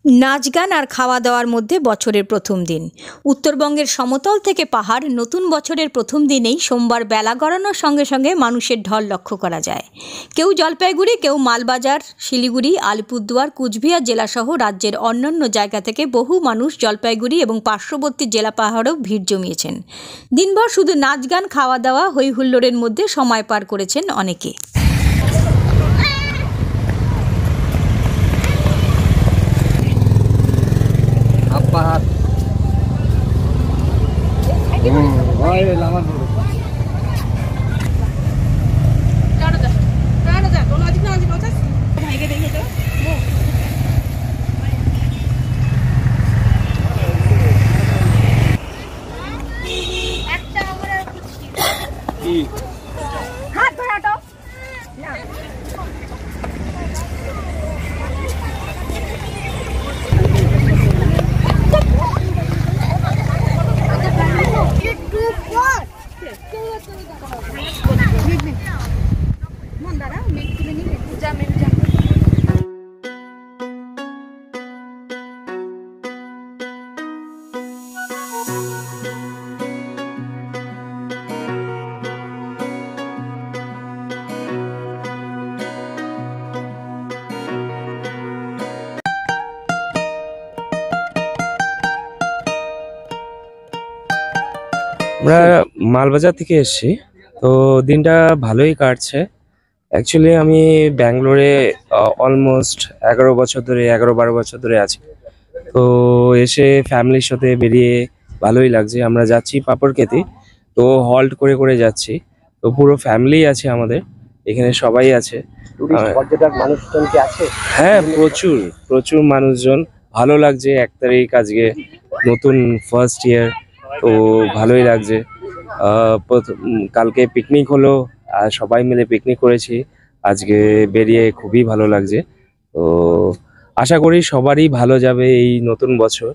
নাচ গান আর খাওয়া দাওয়ার মধ্যে বছরের প্রথম দিন। উত্তরবঙ্গের সমতল থেকে পাহাড় নতুন বছরের প্রথম দিনেই সোমবার বেলা গড়ানোর সঙ্গে সঙ্গে মানুষের ঢল লক্ষ্য করা যায়। কেউ জলপাইগুড়ি, কেউ মালবাজার, শিলিগুড়ি, আলিপুরদুয়ার, কুচবিহার জেলাসহ রাজ্যের অন্যান্য জায়গা থেকে বহু মানুষ জলপাইগুড়ি এবং পার্শ্ববর্তী জেলা পাহাড়েও ভিড় জমিয়েছেন। দিনভর শুধু নাচ গান, খাওয়া দাওয়া, হই হুল্লোড়ের মধ্যে সময় পার করেছেন অনেকে। আমরা মালবাজার থেকে এসেছি, তো দিনটা ভালোই কাটছে। অ্যাকচুয়ালি আমি ব্যাঙ্গালোরে অলমোস্ট 11-12 বছর ধরে আছি। তো এসে ফ্যামিলির সাথে বেরিয়ে ভালোই লাগছে। আমরা যাচ্ছি পাপড়কেতি, তো হল্ট করে করে যাচ্ছি। তো পুরো ফ্যামিলি আছে আমাদের এখানে, সবাই আছে। পর্যটক মানুষজন কি আছে? হ্যাঁ, প্রচুর প্রচুর মানুষজন। ভালো লাগছে। 1 তারিখ আজকে, নতুন ফার্স্ট ইয়ার, তো ভালোই লাগছে। কালকে পিকনিক হলো আর সবাই মিলে পিকনিক করেছি। আজকে বেরিয়ে খুবই ভালো লাগছে। তো আশা করি সবারই ভালো যাবে এই নতুন বছর,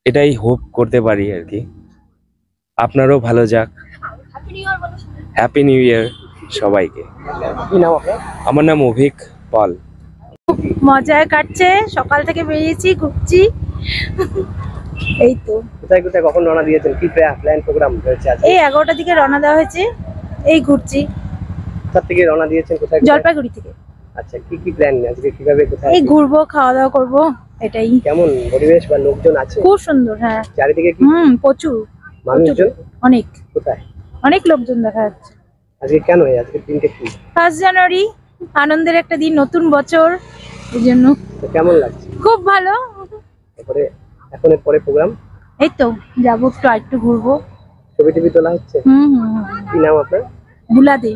এটাই হোপ করতে পারি আর কি। আপনারও ভালো যাক। হ্যাপি নিউ ইয়ার সবাইকে। কি নাম আপনার? আমার নাম অভিক পাল। মজায় কাটছে, সকাল থেকে বেরিয়েছি, ঘুরছি। এই তো। কোথায় কোথায় কখন রওনা দিয়েছেন? কি প্ল্যান প্রোগ্রাম রয়েছে আজকে? এই 11টার দিকে রওনা দেওয়া হয়েছে, এই ঘুরছি। কোথা থেকে রওনা দিয়েছেন? কোথায়? জলপাইগুড়ি থেকে। আচ্ছা, কি কি প্ল্যান আজকে? কিভাবে কোথায়? এই ঘুরবো, খাওয়া দাওয়া করবো, এটাই। কেমন পরিবেশ বা লোকজন আছে? খুব সুন্দর। হ্যাঁ, চারিদিকে কি প্রচুর মানুষজন? অনেক। কোথায়? অনেক লোকজন দেখা যাচ্ছে। আজকে কেন আজকে দিনটা কি? 1 জানুয়ারি, আনন্দের একটা দিন, নতুন বছর, এই জন্য। কেমন লাগছে? খুব ভালো। তারপরে এখন এর পরে প্রোগ্রাম? এই তো যাবো, একটু ঘুরবো। ছবি টবি তোলা হচ্ছে? কি নাম আপনার? বুলাদে।